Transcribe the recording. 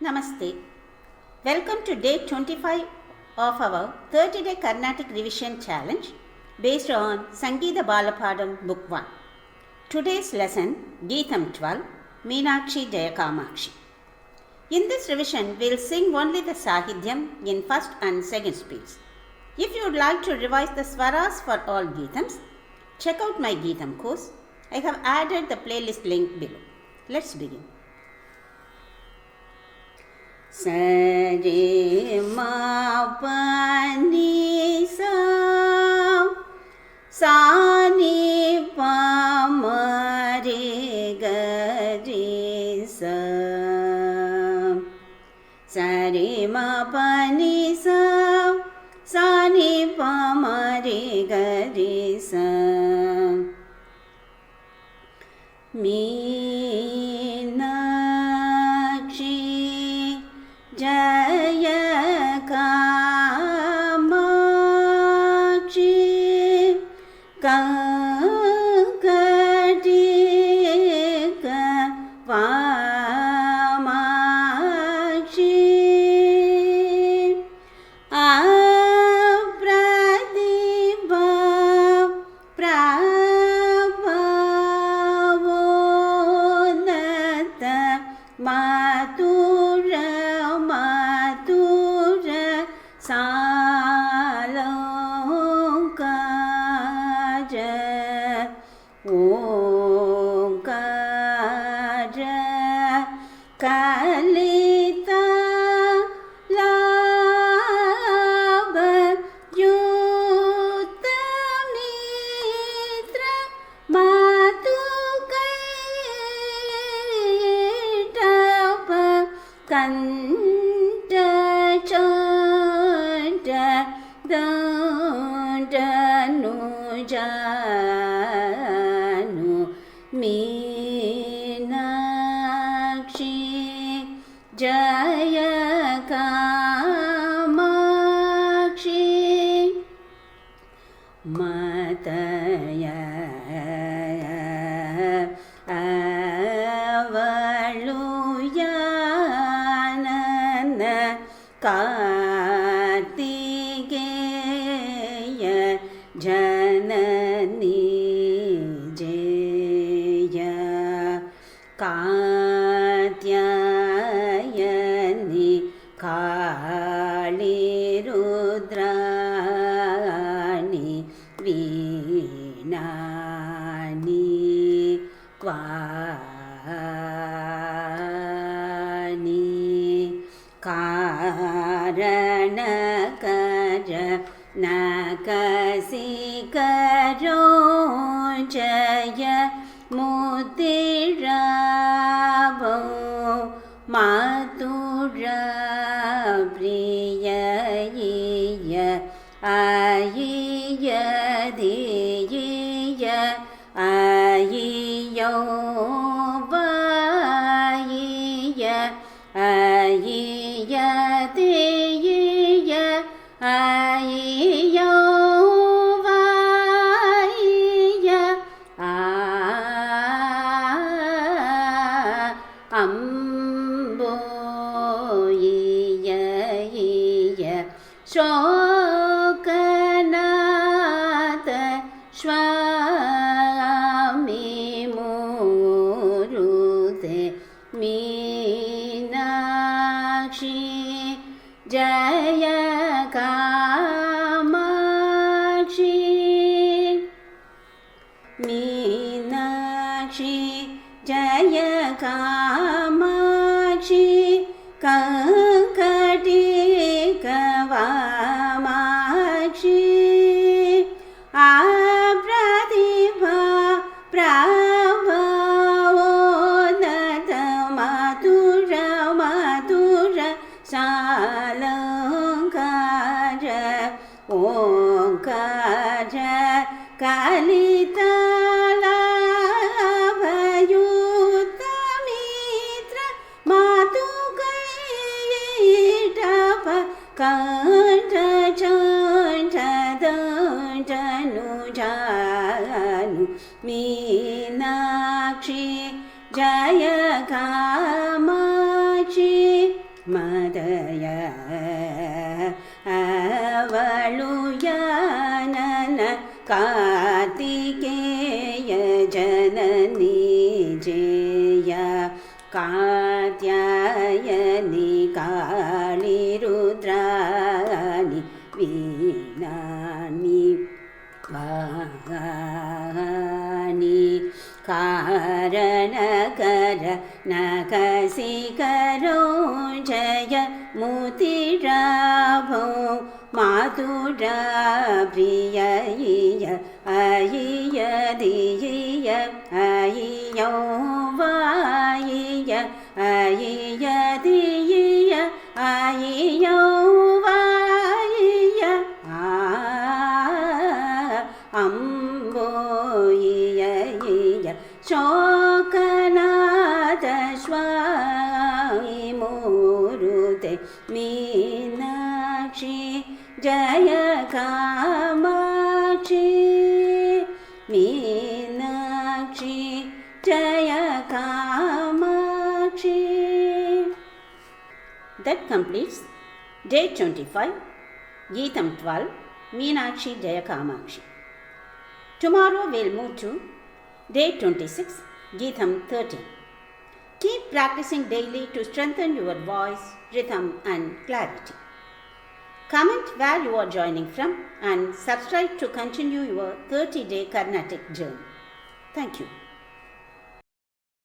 Namaste. Welcome to day 25 of our 30-day Carnatic Revision Challenge based on Sangeeta Balapadam Book 1. Today's lesson, Geetham 12, Meenakshi Jayakamakshi. In this revision, we'll sing only the Sahidhyam in first and second speeds. If you would like to revise the Swaras for all Geethams, check out my Geetham course. I have added the playlist link below. Let's begin. Sare ma pa ni sa ni pa ma re ga re sa. Sare ma pa ni sa ni pa ma re ga re sa. Meenakshi Jaya Kamachi ಮದಯ ಅವಳು ಯಾನನ ಕಾರ್ತಿಕೇಯ ಜನನಿ ಜಯ ಕಾತ್ಯಾಯನಿ ಕಾಳಿ ರುದ್ರಾಣಿ ವೀಣಾನಿ ವಾಣಿ ಕಾರಣಕರ ನಖಸಿಕರೋ ಜಯ ಮುತಿರಾಭೋ ಮಾತುರಾ ಪ್ರಿಯಯ್ಯ ಅಯ್ಯ ದಿಯ್ಯ ಅಯ್ಯೋ ವಾಯ್ಯ ಅಯ್ಯ ದಿಯ್ಯ ಅಯ್ಯೋ ವಾಯ್ಯ ಅಂಬೋಯ್ಯ ಶೋಕನಾಥ ಸ್ವಾಮಿ ಮೂರುತೆ ಮೀನಾಕ್ಷಿ ಜಯ ಕಾಮಾಕ್ಷಿ ಮೀನಾಕ್ಷಿ ಜಯ Kamakshi. That completes day 25, Geetam 12, Meenakshi Jaya Kamakshi. Tomorrow we'll move to day 26, Geetam 13. Keep practicing daily to strengthen your voice, rhythm and clarity. Comment where you are joining from and subscribe to continue your 30-day Carnatic journey. Thank you.